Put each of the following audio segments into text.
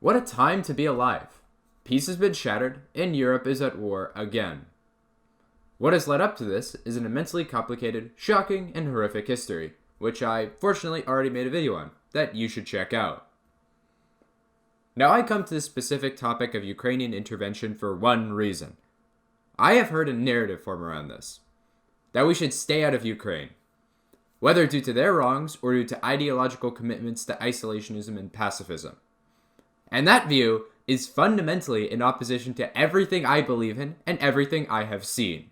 What a time to be alive. Peace has been shattered, and Europe is at war again. What has led up to this is an immensely complicated, shocking, and horrific history, which I fortunately already made a video on, that you should check out. Now I come to the specific topic of Ukrainian intervention for one reason. I have heard a narrative form around this, that we should stay out of Ukraine, whether due to their wrongs or due to ideological commitments to isolationism and pacifism. And that view is fundamentally in opposition to everything I believe in and everything I have seen.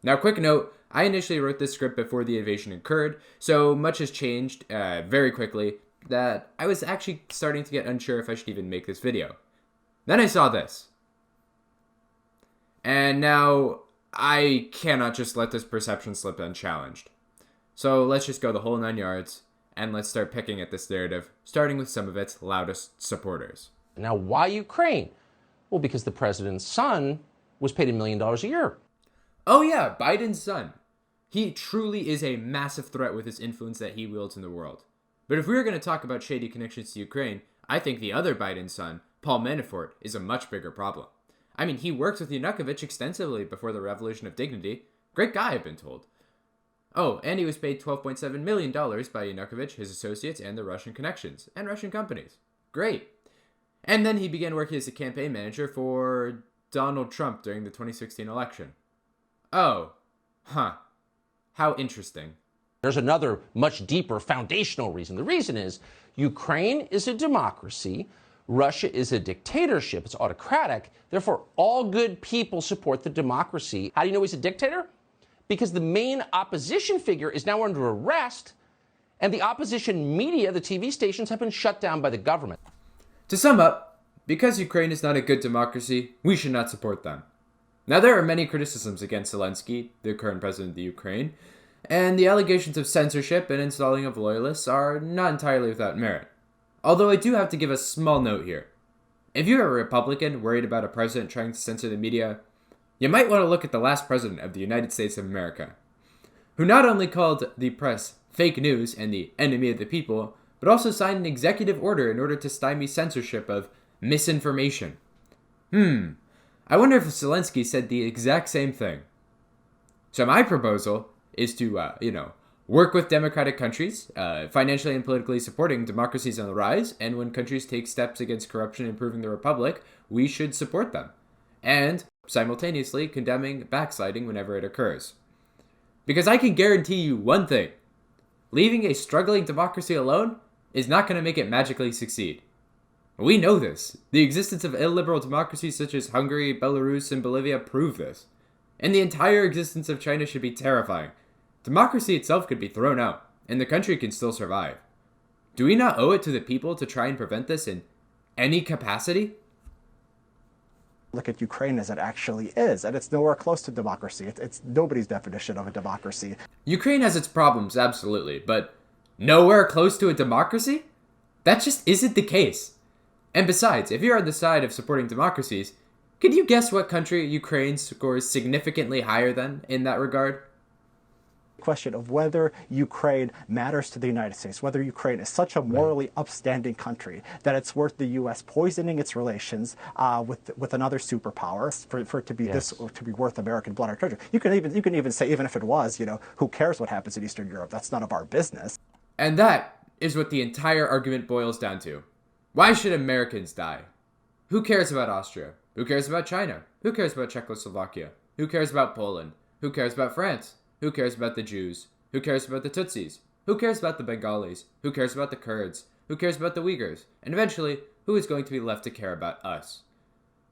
Now, quick note, I initially wrote this script before the invasion occurred, so much has changed very quickly that I was actually starting to get unsure if I should even make this video. Then I saw this. And now I cannot just let this perception slip unchallenged. So let's just go the whole 9 yards, and let's start picking at this narrative, starting with some of its loudest supporters. Now, why Ukraine? Well, because the president's son was paid $1 million a year. Oh yeah, Biden's son. He truly is a massive threat with his influence that he wields in the world. But if we were going to talk about shady connections to Ukraine, I think the other Biden son, Paul Manafort, is a much bigger problem. I mean, he worked with Yanukovych extensively before the Revolution of Dignity. Great guy, I've been told. Oh, and he was paid $12.7 million by Yanukovych, his associates, and the Russian connections, and Russian companies. Great. And then he began working as a campaign manager for Donald Trump during the 2016 election. Oh, huh. How interesting. There's another much deeper foundational reason. The reason is Ukraine is a democracy. Russia is a dictatorship. It's autocratic. Therefore, all good people support the democracy. How do you know he's a dictator? Because the main opposition figure is now under arrest, and the opposition media, the TV stations, have been shut down by the government. To sum up, because Ukraine is not a good democracy, we should not support them. Now, there are many criticisms against Zelensky, the current president of the Ukraine, and the allegations of censorship and installing of loyalists are not entirely without merit. Although I do have to give a small note here. If you're a Republican worried about a president trying to censor the media, you might want to look at the last president of the United States of America, who not only called the press fake news and the enemy of the people, but also signed an executive order in order to stymie censorship of misinformation. I wonder if Zelensky said the exact same thing. So my proposal is to, work with democratic countries, financially and politically supporting democracies on the rise, and when countries take steps against corruption and improving the republic, we should support them. And simultaneously condemning backsliding whenever it occurs. Because I can guarantee you one thing. Leaving a struggling democracy alone is not going to make it magically succeed. We know this. The existence of illiberal democracies such as Hungary, Belarus, and Bolivia prove this. And the entire existence of China should be terrifying. Democracy itself could be thrown out, and the country can still survive. Do we not owe it to the people to try and prevent this in any capacity? Look at Ukraine as it actually is, and it's nowhere close to democracy. It's nobody's definition of a democracy. Ukraine has its problems, absolutely, but nowhere close to a democracy? That just isn't the case. And besides, if you're on the side of supporting democracies, could you guess what country Ukraine scores significantly higher than in that regard? Question of whether Ukraine matters to the United States, whether Ukraine is such a morally upstanding country that it's worth the U.S. poisoning its relations with another superpower for it to be to be worth American blood or treasure. You can even say, even if it was, who cares what happens in Eastern Europe? That's none of our business. And that is what the entire argument boils down to. Why should Americans die? Who cares about Austria? Who cares about China? Who cares about Czechoslovakia? Who cares about Poland? Who cares about France? Who cares about the Jews? Who cares about the Tutsis? Who cares about the Bengalis? Who cares about the Kurds? Who cares about the Uyghurs? And eventually, who is going to be left to care about us?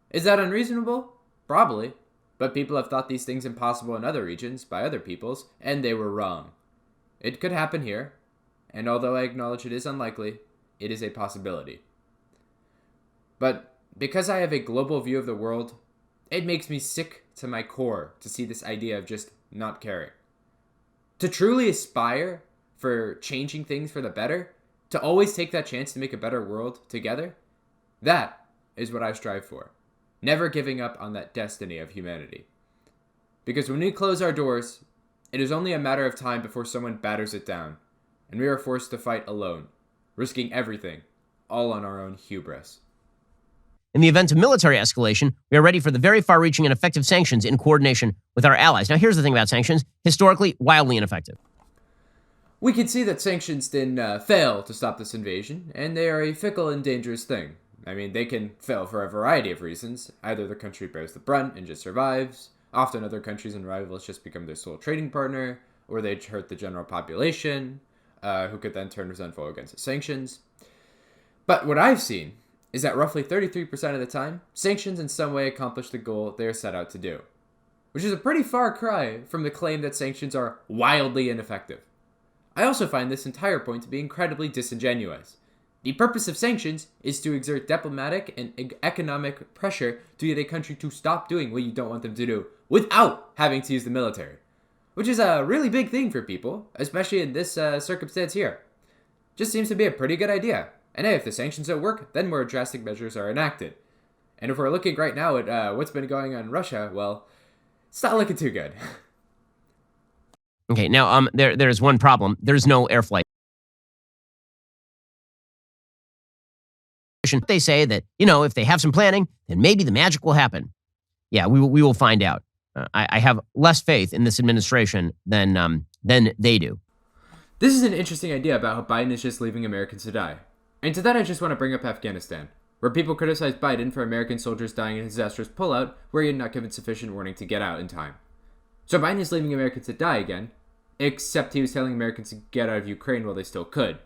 Is that unreasonable? Probably. But people have thought these things impossible in other regions by other peoples, and they were wrong. It could happen here, and although I acknowledge it is unlikely, it is a possibility. But because I have a global view of the world, it makes me sick to my core to see this idea of just not caring. To truly aspire for changing things for the better, to always take that chance to make a better world together, that is what I strive for. Never giving up on that destiny of humanity. Because when we close our doors, it is only a matter of time before someone batters it down, and we are forced to fight alone, risking everything, all on our own hubris. In the event of military escalation, we are ready for the very far-reaching and effective sanctions in coordination with our allies. Now, here's the thing about sanctions. Historically, wildly ineffective. We can see that sanctions didn't fail to stop this invasion, and they are a fickle and dangerous thing. I mean, they can fail for a variety of reasons. Either the country bears the brunt and just survives, often other countries and rivals just become their sole trading partner, or they hurt the general population, who could then turn resentful against the sanctions. But what I've seen is that roughly 33% of the time, sanctions in some way accomplish the goal they are set out to do, which is a pretty far cry from the claim that sanctions are wildly ineffective. I also find this entire point to be incredibly disingenuous. The purpose of sanctions is to exert diplomatic and economic pressure to get a country to stop doing what you don't want them to do without having to use the military, which is a really big thing for people, especially in this circumstance here. Just seems to be a pretty good idea. And hey, if the sanctions don't work, then more drastic measures are enacted. And if we're looking right now at what's been going on in Russia, well, it's not looking too good. Okay, now there's one problem. There's no air flight. They say that, if they have some planning, then maybe the magic will happen. Yeah, we will find out. I have less faith in this administration than they do. This is an interesting idea about how Biden is just leaving Americans to die. And to that, I just want to bring up Afghanistan, where people criticize Biden for American soldiers dying in a disastrous pullout where he had not given sufficient warning to get out in time. So Biden is leaving Americans to die again, except he was telling Americans to get out of Ukraine while they still could.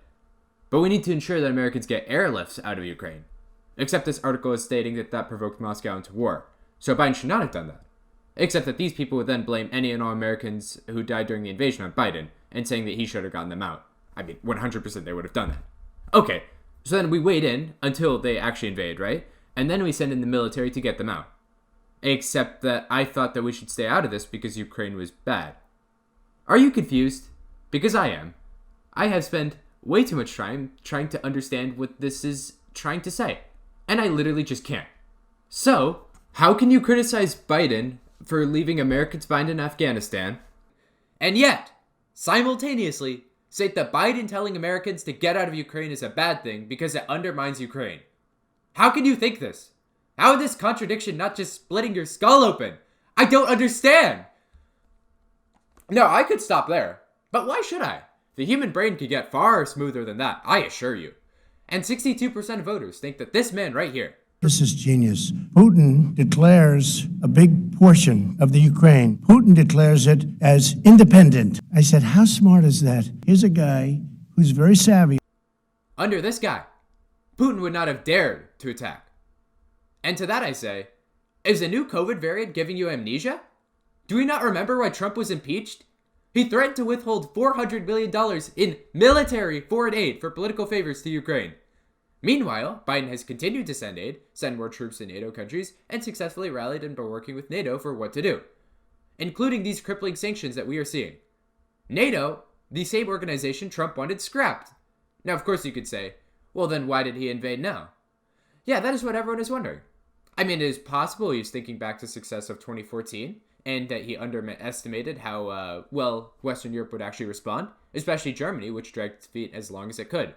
But we need to ensure that Americans get airlifts out of Ukraine. Except this article is stating that provoked Moscow into war. So Biden should not have done that. Except that these people would then blame any and all Americans who died during the invasion on Biden, and saying that he should have gotten them out. I mean, 100% they would have done that. Okay, so then we wait in until they actually invade, right? And then we send in the military to get them out. Except that I thought that we should stay out of this because Ukraine was bad. Are you confused? Because I am. I have spent way too much time trying to understand what this is trying to say. And I literally just can't. So, how can you criticize Biden for leaving Americans behind in Afghanistan, and yet, simultaneously, say that Biden telling Americans to get out of Ukraine is a bad thing because it undermines Ukraine? How can you think this? How is this contradiction not just splitting your skull open? I don't understand! No, I could stop there. But why should I? The human brain could get far smoother than that, I assure you. And 62% of voters think that this man right here, this is genius. Putin declares a big portion of the Ukraine. Putin declares it as independent. I said, how smart is that? Here's a guy who's very savvy. Under this guy, Putin would not have dared to attack. And to that I say, is the new COVID variant giving you amnesia? Do we not remember why Trump was impeached? He threatened to withhold $400 million in military foreign aid for political favors to Ukraine. Meanwhile, Biden has continued to send aid, send more troops to NATO countries, and successfully rallied and been working with NATO for what to do, including these crippling sanctions that we are seeing. NATO, the same organization Trump wanted scrapped. Now, of course you could say, well then why did he invade now? Yeah, that is what everyone is wondering. I mean, it is possible he was thinking back to the success of 2014, and that he underestimated how well Western Europe would actually respond, especially Germany, which dragged its feet as long as it could.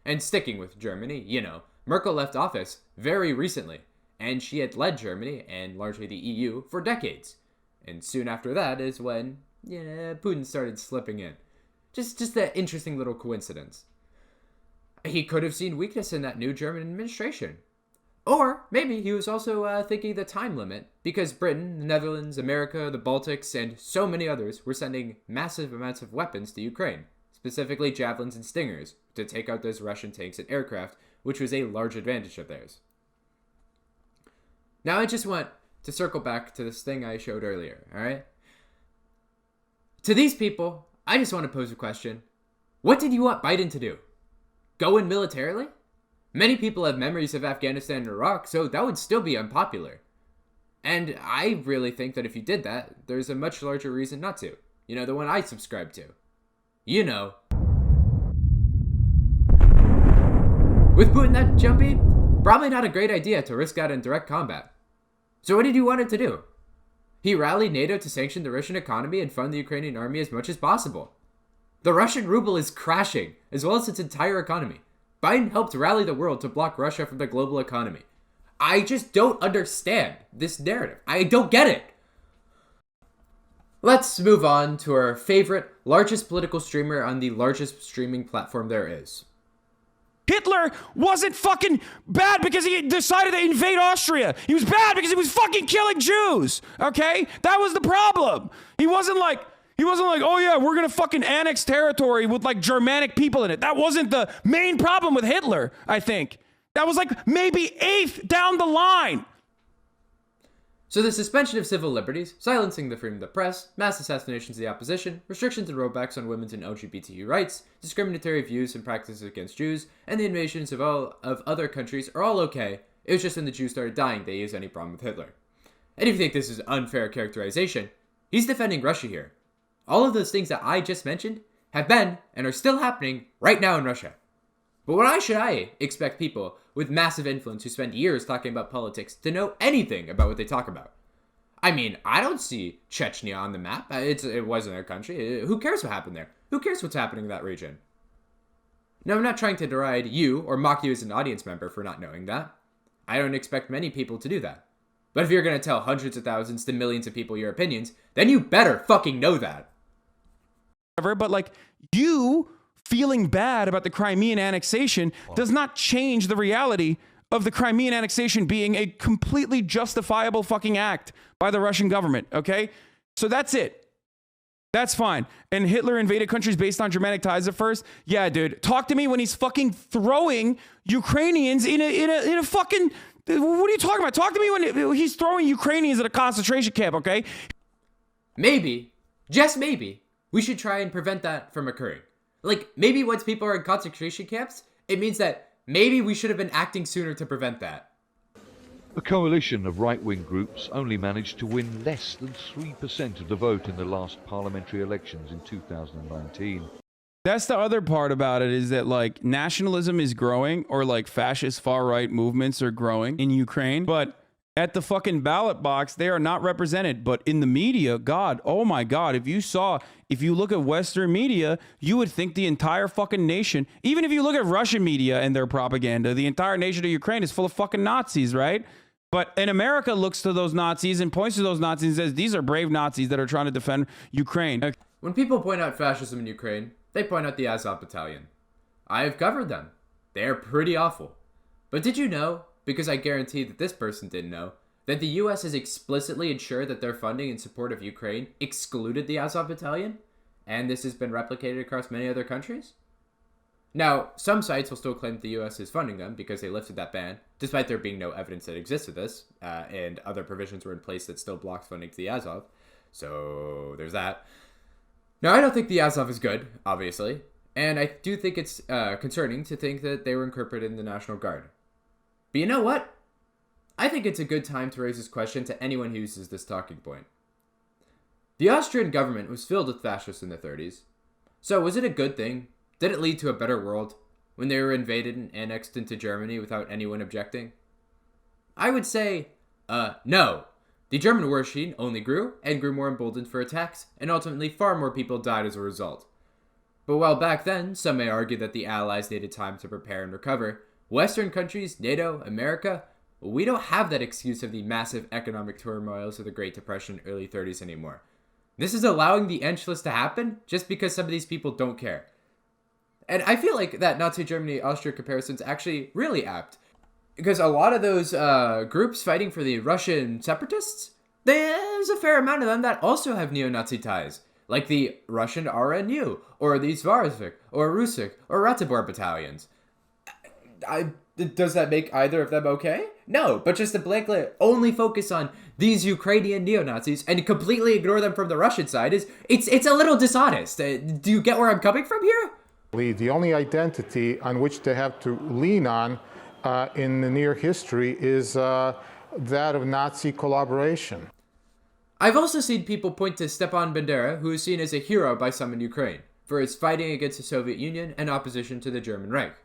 And sticking with Germany, Merkel left office very recently, and she had led Germany, and largely the EU, for decades. And soon after that is when, Putin started slipping in. Just that interesting little coincidence. He could have seen weakness in that new German administration. Or maybe he was also thinking the time limit, because Britain, the Netherlands, America, the Baltics, and so many others were sending massive amounts of weapons to Ukraine, specifically javelins and stingers, to take out those Russian tanks and aircraft, which was a large advantage of theirs. Now I just want to circle back to this thing I showed earlier, alright? To these people, I just want to pose a question. What did you want Biden to do? Go in militarily? Many people have memories of Afghanistan and Iraq, so that would still be unpopular. And I really think that if you did that, there's a much larger reason not to. The one I subscribe to. With Putin that jumpy, probably not a great idea to risk out in direct combat. So what did you want him to do? He rallied NATO to sanction the Russian economy and fund the Ukrainian army as much as possible. The Russian ruble is crashing, as well as its entire economy. Biden helped rally the world to block Russia from the global economy. I just don't understand this narrative. I don't get it. Let's move on to our favorite, largest political streamer on the largest streaming platform there is. Hitler wasn't fucking bad because he decided to invade Austria. He was bad because he was fucking killing Jews. Okay? That was the problem. He wasn't like, oh yeah, we're gonna fucking annex territory with like Germanic people in it. That wasn't the main problem with Hitler, I think. That was like maybe eighth down the line. So the suspension of civil liberties, silencing the freedom of the press, mass assassinations of the opposition, restrictions and rollbacks on women's and LGBTQ rights, discriminatory views and practices against Jews, and the invasions of other countries are all okay. It was just when the Jews started dying they used any problem with Hitler. And if you think this is unfair characterization, he's defending Russia here. All of those things that I just mentioned have been and are still happening right now in Russia. But why should I expect people with massive influence who spend years talking about politics to know anything about what they talk about? I mean, I don't see Chechnya on the map. It wasn't a country. Who cares what happened there? Who cares what's happening in that region? Now, I'm not trying to deride you or mock you as an audience member for not knowing that. I don't expect many people to do that. But if you're going to tell hundreds of thousands to millions of people your opinions, then you better fucking know that. But like, you feeling bad about the Crimean annexation does not change the reality of the Crimean annexation being a completely justifiable fucking act by the Russian government, okay? So that's it. That's fine. And Hitler invaded countries based on Germanic ties at first? Yeah, dude. Talk to me when he's fucking throwing Ukrainians in a fucking... What are you talking about? Talk to me when he's throwing Ukrainians in a concentration camp, okay? Maybe, just maybe, we should try and prevent that from occurring. Like, maybe once people are in concentration camps, it means that maybe we should have been acting sooner to prevent that. A coalition of right-wing groups only managed to win less than 3% of the vote in the last parliamentary elections in 2019. That's the other part about it, is that like nationalism is growing, or like fascist far-right movements are growing in Ukraine, but at the fucking ballot box, they are not represented. But in the media, God, oh my God, if you look at Western media, you would think the entire fucking nation, even if you look at Russian media and their propaganda, the entire nation of Ukraine is full of fucking Nazis, right? But in America looks to those Nazis and points to those Nazis and says, these are brave Nazis that are trying to defend Ukraine. When people point out fascism in Ukraine, they point out the Azov Battalion. I have covered them. They are pretty awful. But did you know, because I guarantee that this person didn't know, that the US has explicitly ensured that their funding in support of Ukraine excluded the Azov Battalion? And this has been replicated across many other countries? Now, some sites will still claim that the US is funding them because they lifted that ban, despite there being no evidence that existed this, and other provisions were in place that still blocks funding to the Azov. So, there's that. Now, I don't think the Azov is good, obviously, and I do think it's concerning to think that they were incorporated in the National Guard. But you know what? I think it's a good time to raise this question to anyone who uses this talking point. The Austrian government was filled with fascists in the 30s. So was it a good thing? Did it lead to a better world when they were invaded and annexed into Germany without anyone objecting? I would say, no. The German war machine only grew and grew more emboldened for attacks, and ultimately far more people died as a result. But while back then, some may argue that the Allies needed time to prepare and recover, Western countries, NATO, America, we don't have that excuse of the massive economic turmoils of the Great Depression early 30s anymore. This is allowing the Endless to happen just because some of these people don't care. And I feel like that Nazi Germany-Austria comparison is actually really apt. Because a lot of those groups fighting for the Russian separatists, there's a fair amount of them that also have neo-Nazi ties. Like the Russian RNU, or the Svarzvik, or Rusik, or Ratibor battalions. Does that make either of them okay? No, but just to blankly only focus on these Ukrainian neo-Nazis and completely ignore them from the Russian side it's a little dishonest. Do you get where I'm coming from here? The only identity on which they have to lean on in the near history is that of Nazi collaboration. I've also seen people point to Stepan Bandera, who is seen as a hero by some in Ukraine, for his fighting against the Soviet Union and opposition to the German Reich.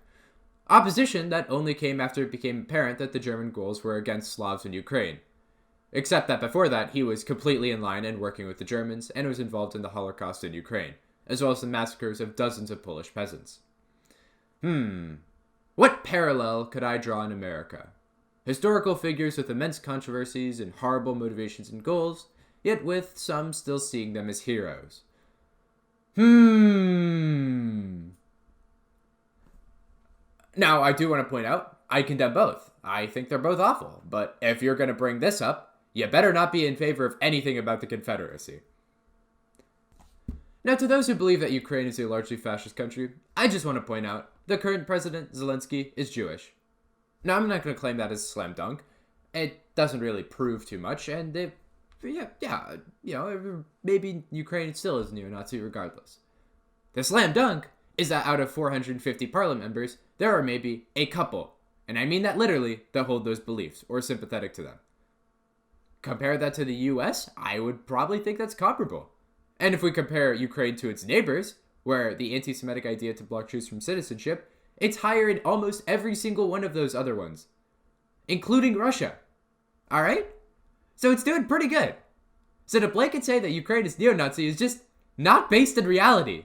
Opposition that only came after it became apparent that the German goals were against Slavs in Ukraine. Except that before that, he was completely in line and working with the Germans and was involved in the Holocaust in Ukraine, as well as the massacres of dozens of Polish peasants. What parallel could I draw in America? Historical figures with immense controversies and horrible motivations and goals, yet with some still seeing them as heroes. Now, I do want to point out, I condemn both. I think they're both awful, but if you're going to bring this up, you better not be in favor of anything about the Confederacy. Now, to those who believe that Ukraine is a largely fascist country, I just want to point out the current president, Zelensky, is Jewish. Now, I'm not going to claim that as a slam dunk. It doesn't really prove too much, and maybe Ukraine still is neo-Nazi regardless. The slam dunk is that out of 450 parliament members, there are maybe a couple, and I mean that literally, that hold those beliefs or are sympathetic to them. Compare that to the US, I would probably think that's comparable. And if we compare Ukraine to its neighbors, where the anti-Semitic idea to block Jews from citizenship, it's higher in almost every single one of those other ones, including Russia. Alright? So it's doing pretty good. So to blanket say that Ukraine is neo-Nazi is just not based in reality.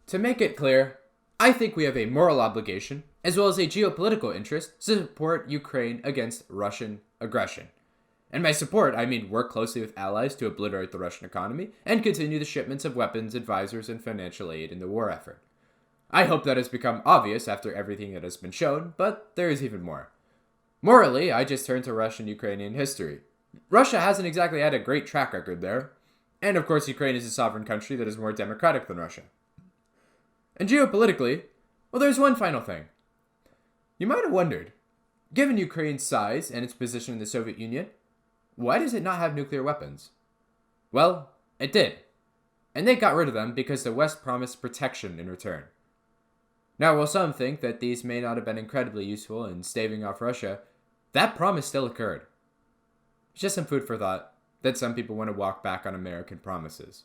To make it clear, I think we have a moral obligation, as well as a geopolitical interest, to support Ukraine against Russian aggression. And by support, I mean work closely with allies to obliterate the Russian economy and continue the shipments of weapons, advisors, and financial aid in the war effort. I hope that has become obvious after everything that has been shown, but there is even more. Morally, I just turn to Russian-Ukrainian history. Russia hasn't exactly had a great track record there, and of course Ukraine is a sovereign country that is more democratic than Russia. And geopolitically, well, there's one final thing. You might have wondered, given Ukraine's size and its position in the Soviet Union, why does it not have nuclear weapons? Well, it did. And they got rid of them because the West promised protection in return. Now, while some think that these may not have been incredibly useful in staving off Russia, that promise still occurred. It's just some food for thought that some people want to walk back on American promises.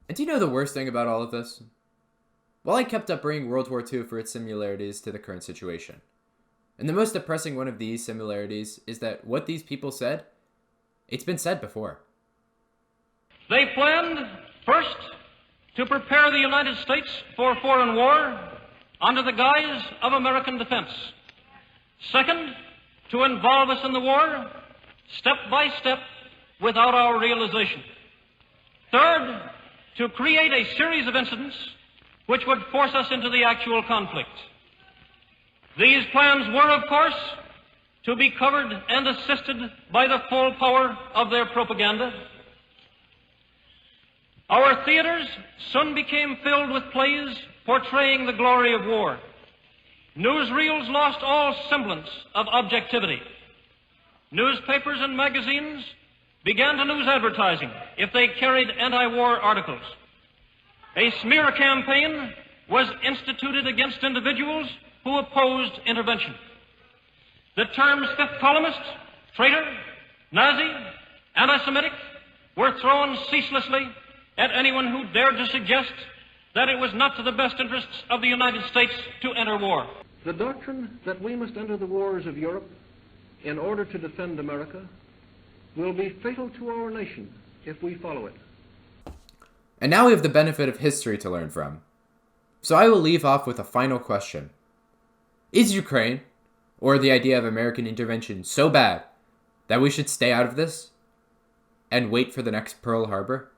And do you know the worst thing about all of this? Well, I kept up bringing World War II for its similarities to the current situation. And the most depressing one of these similarities is that what these people said, it's been said before. They planned, first, to prepare the United States for foreign war under the guise of American defense. Second, to involve us in the war, step by step, without our realization. Third, to create a series of incidents which would force us into the actual conflict. These plans were, of course, to be covered and assisted by the full power of their propaganda. Our theaters soon became filled with plays portraying the glory of war. Newsreels lost all semblance of objectivity. Newspapers and magazines began to lose advertising if they carried anti-war articles. A smear campaign was instituted against individuals who opposed intervention. The terms fifth columnist, traitor, Nazi, anti-Semitic were thrown ceaselessly at anyone who dared to suggest that it was not to the best interests of the United States to enter war. The doctrine that we must enter the wars of Europe in order to defend America will be fatal to our nation if we follow it. And now we have the benefit of history to learn from. So I will leave off with a final question. Is Ukraine, or the idea of American intervention, so bad that we should stay out of this and wait for the next Pearl Harbor?